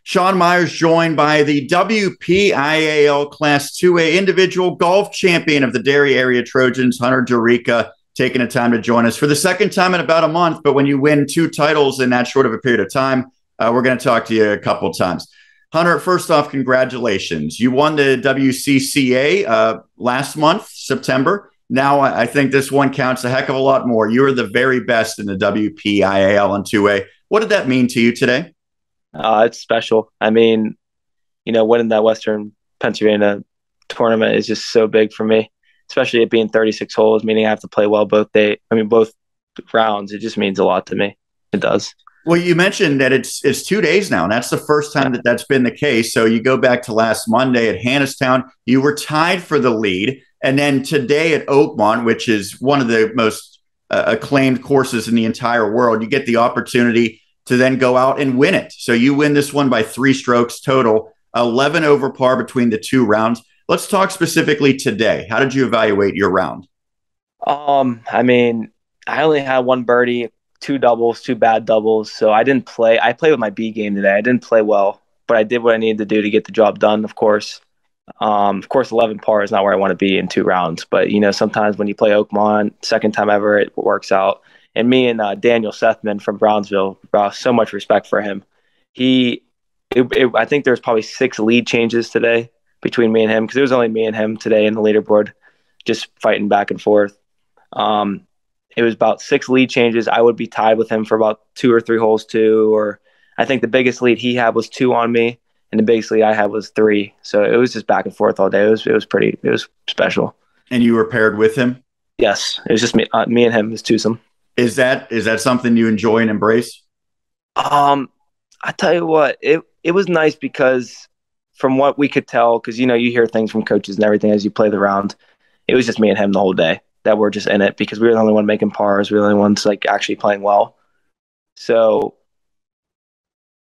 Sean Meyers joined by the WPIAL Class 2A individual golf champion of the Derry area Trojans, Hunter Jurica, taking the time to join us for the second time in about a month. But when you win two titles in that short of a period of time, we're going to talk to you a couple of times. Hunter, first off, congratulations. You won the WCCA last month, September. Now I think this one counts a heck of a lot more. You were the very best in the WPIAL and 2A. What did that mean to you today? It's special. I mean, winning that Western Pennsylvania tournament is just so big for me, especially it being 36 holes, meaning I have to play well both rounds. It just means a lot to me. It does. Well, you mentioned that it's 2 days now, and that's the first time that that's been the case. So you go back to last Monday at Hannistown, you were tied for the lead. And then today at Oakmont, which is one of the most acclaimed courses in the entire world, you get the opportunity to then go out and win it. So you win this one by 3 strokes total, 11 over par between the 2 rounds. Let's talk specifically today. How did you evaluate your round? I mean, I only had 1 birdie, 2 doubles, 2 bad doubles. So I didn't play. I played with my B game today. I didn't play well, but I did what I needed to do to get the job done, of course. 11 par is not where I want to be in 2 rounds. But, sometimes when you play Oakmont, second time ever, it works out. And me and Daniel Sethman from Brownsville, so much respect for him. I think there's probably 6 lead changes today between me and him, because it was only me and him today in the leaderboard, just fighting back and forth. It was about 6 lead changes. I would be tied with him for about 2 or 3 holes too. Or I think the biggest lead he had was 2 on me, and the biggest lead I had was 3. So it was just back and forth all day. It was special. And you were paired with him? Yes, it was just me and him. It was twosome. Is that something you enjoy and embrace? I tell you what, it was nice because from what we could tell, because you hear things from coaches and everything as you play the round, it was just me and him the whole day that were just in it, because we were the only one making pars, we were the only ones actually playing well. So,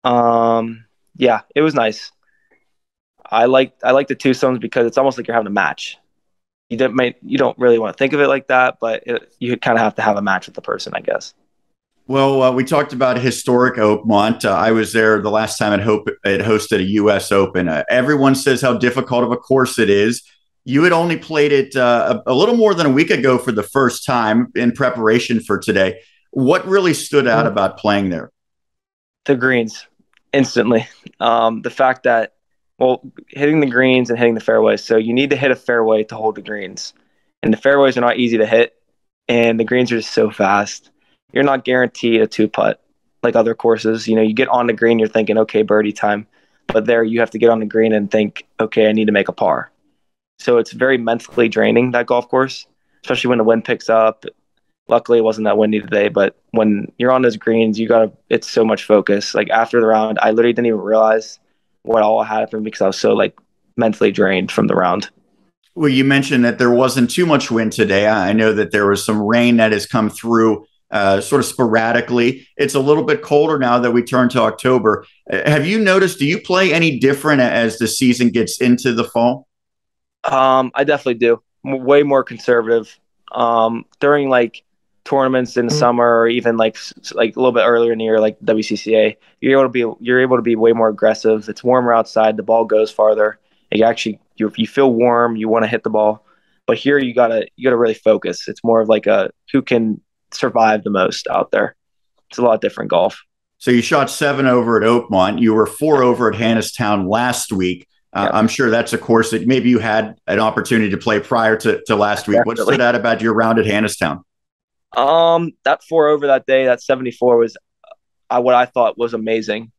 yeah, it was nice. I like the twosomes because it's almost like you're having a match. You don't really want to think of it like that, but you kind of have to have a match with the person, I guess. Well, we talked about historic Oakmont. I was there the last time it hosted a U.S. Open. Everyone says how difficult of a course it is. You had only played it a little more than a week ago for the first time in preparation for today. What really stood out about playing there? The greens, instantly. The fact that, hitting the greens and hitting the fairways. So you need to hit a fairway to hold the greens. And the fairways are not easy to hit, and the greens are just so fast. You're not guaranteed a 2-putt like other courses. You get on the green, you're thinking, okay, birdie time. But there you have to get on the green and think, okay, I need to make a par. So it's very mentally draining, that golf course, especially when the wind picks up. Luckily, it wasn't that windy today, but when you're on those greens, it's so much focus. Like after the round, I literally didn't even realize what all happened because I was so mentally drained from the round. Well, you mentioned that there wasn't too much wind today. I know that there was some rain that has come through sort of sporadically. It's a little bit colder now that we turn to October. Have you noticed, do you play any different as the season gets into the fall? I definitely do. Way more conservative. During tournaments in the summer, or even like a little bit earlier in the year, like WCCA, you're able to be way more aggressive. It's warmer outside. The ball goes farther. You feel warm. You want to hit the ball, but here you gotta really focus. It's more of who can survive the most out there. It's a lot different golf. So you shot 7 over at Oakmont. You were 4 over at Hannistown last week. I'm sure that's a course that maybe you had an opportunity to play prior to last week. Definitely. What stood out about your round at Hannistown? That 4 over that day, that 74 was what I thought was amazing.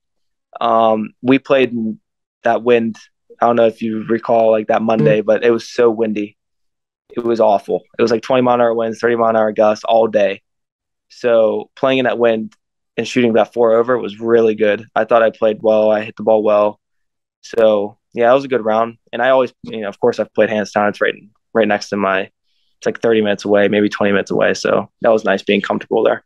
We played in that wind. I don't know if you recall that Monday, but it was so windy. It was awful. It was 20-mile-an-hour winds, 30-mile-an-hour gusts all day. So playing in that wind and shooting that 4 over was really good. I thought I played well. I hit the ball well. So yeah, it was a good round. And I always, of course, I've played Hannistown. It's right next to it's 30 minutes away, maybe 20 minutes away. So that was nice being comfortable there.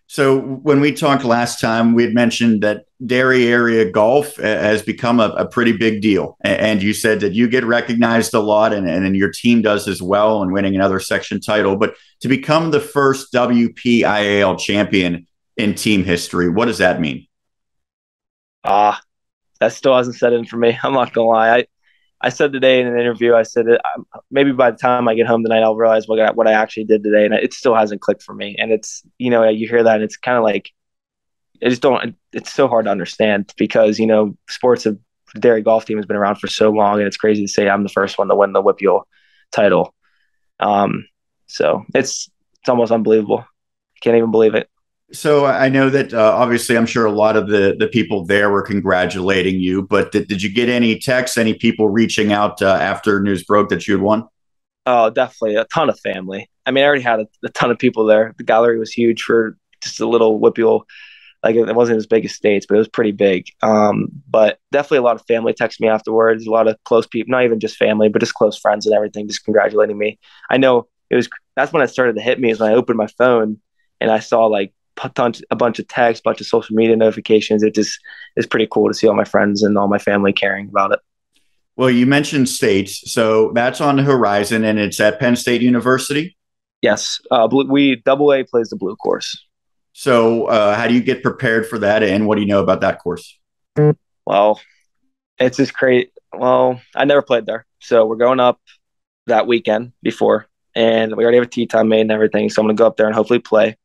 So when we talked last time, we had mentioned that Derry area golf has become a pretty big deal. And you said that you get recognized a lot and your team does as well in winning another section title. But to become the first WPIAL champion in team history, what does that mean? that still hasn't set in for me. I'm not gonna lie. I said today in an interview, I said that maybe by the time I get home tonight, I'll realize what I actually did today, and it still hasn't clicked for me. And it's, you know, you hear that, and it's kind of like, I just don't. It's so hard to understand because, you know, the Derry golf team has been around for so long, and it's crazy to say I'm the first one to win the WPIAL title. So it's almost unbelievable. I can't even believe it. So I know that obviously I'm sure a lot of the people there were congratulating you, but did you get any texts, any people reaching out after news broke that you had won? Oh, definitely. A ton of family. I mean, I already had a ton of people there. The gallery was huge for just a little WPIAL. Like, it wasn't as big as States, but it was pretty big. But definitely a lot of family texted me afterwards, a lot of close people, not even just family, but just close friends and everything, just congratulating me. I know that's when it started to hit me, is when I opened my phone and I saw like a bunch of texts, a bunch of social media notifications. It just is pretty cool to see all my friends and all my family caring about it. Well, you mentioned States, so that's on the horizon, and it's at Penn State University? Yes. AA plays the blue course. So how do you get prepared for that, and what do you know about that course? Well, it's just great. Well, I never played there, so we're going up that weekend before, and we already have a tee time made and everything, so I'm going to go up there and hopefully play.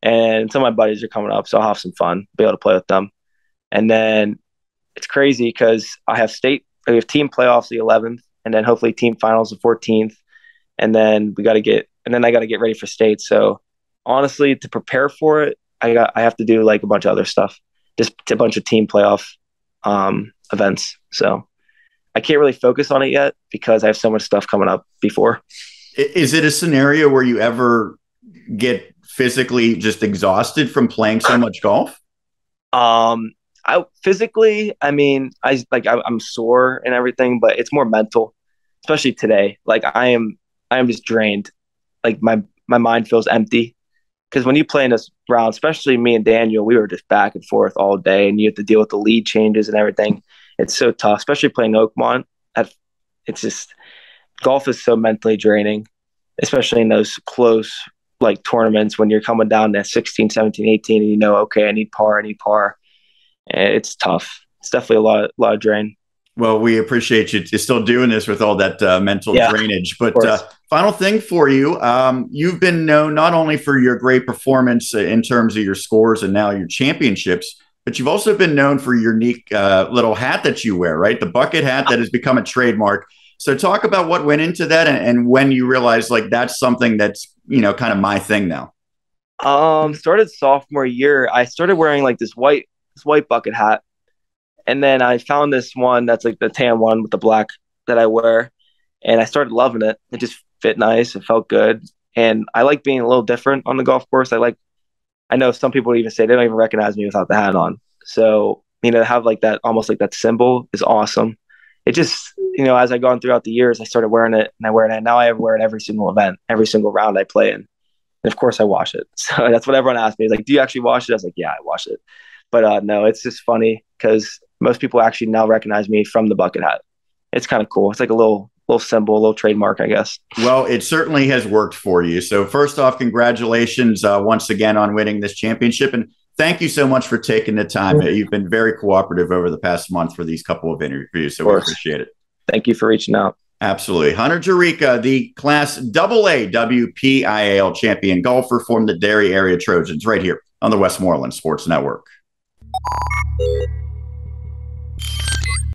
And some of my buddies are coming up, so I'll have some fun, be able to play with them. And then it's crazy because we have team playoffs the 11th, and then hopefully team finals the 14th. And then I got to get ready for state. So honestly, to prepare for it, I have to do like a bunch of other stuff, just a bunch of team playoff events. So I can't really focus on it yet because I have so much stuff coming up before. Is it a scenario where you ever get physically just exhausted from playing so much golf? I'm sore and everything, but it's more mental, especially today. Like I am just drained. Like my mind feels empty because when you play in this round, especially me and Daniel, we were just back and forth all day, and you have to deal with the lead changes and everything. It's so tough, especially playing Oakmont. It's just, golf is so mentally draining, especially in those close like tournaments when you're coming down to 16, 17, 18, and you know, okay, I need par. And it's tough. It's definitely a lot of drain. Well, we appreciate you still doing this with all that mental drainage. But final thing for you, you've been known not only for your great performance in terms of your scores and now your championships, but you've also been known for your unique little hat that you wear, right? The bucket hat that has become a trademark. So talk about what went into that and when you realized like that's something that's, you know, kind of my thing now. Started sophomore year. I started wearing like this white bucket hat. And then I found this one that's like the tan one with the black that I wear. And I started loving it. It just fit nice. It felt good. And I like being a little different on the golf course. I know some people even say they don't even recognize me without the hat on. So, you know, to have like that, almost like that symbol is awesome. It just, you know, as I gone throughout the years, I started wearing it and I wear it. And now I wear it every single event, every single round I play in. And of course I wash it. So that's what everyone asks me. It's like, do you actually wash it? I was like, yeah, I wash it. But no, it's just funny because most people actually now recognize me from the bucket hat. It's kind of cool. It's like a little symbol, a little trademark, I guess. Well, it certainly has worked for you. So first off, congratulations once again on winning this championship. And thank you so much for taking the time. You've been very cooperative over the past month for these couple of interviews. So we appreciate it. Thank you for reaching out. Absolutely. Hunter Jurica, the Class AA WPIAL champion golfer from the Derry area Trojans, right here on the Westmoreland Sports Network.